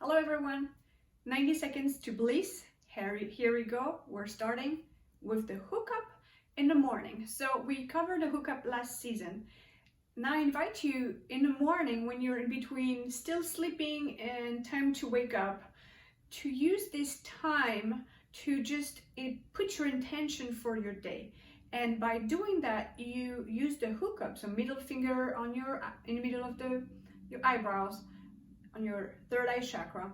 Hello everyone, 90 seconds to bliss. Here we go. We're starting with the hookup in the morning. So we covered the hookup last season. Now I invite you in the morning when you're in between still sleeping and time to wake up to use this time to just put your intention for your day. And by doing that, you use the hookup, so middle finger on in the middle of your eyebrows, on your third eye chakra,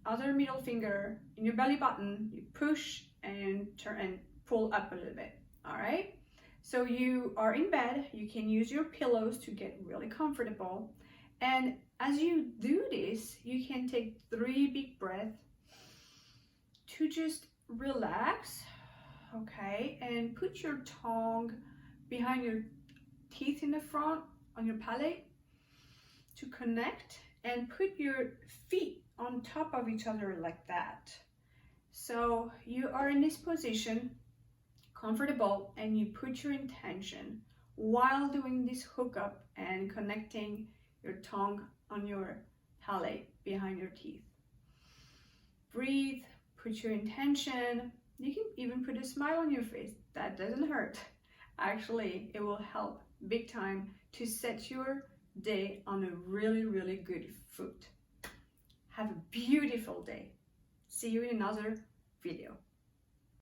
other middle finger in your belly button, you push and turn and pull up a little bit. All right, so you are in bed, you can use your pillows to get really comfortable, and as you do this, you can take 3 big breaths to just relax. Okay, and put your tongue behind your teeth in the front on your palate to connect, and put your feet on top of each other like that. So you are in this position, comfortable, and you put your intention while doing this hookup and connecting your tongue on your palate behind your teeth. Breathe, put your intention. You can even put a smile on your face. That doesn't hurt. Actually, it will help big time to set your day on a really, really good foot. Have a beautiful day. See you in another video.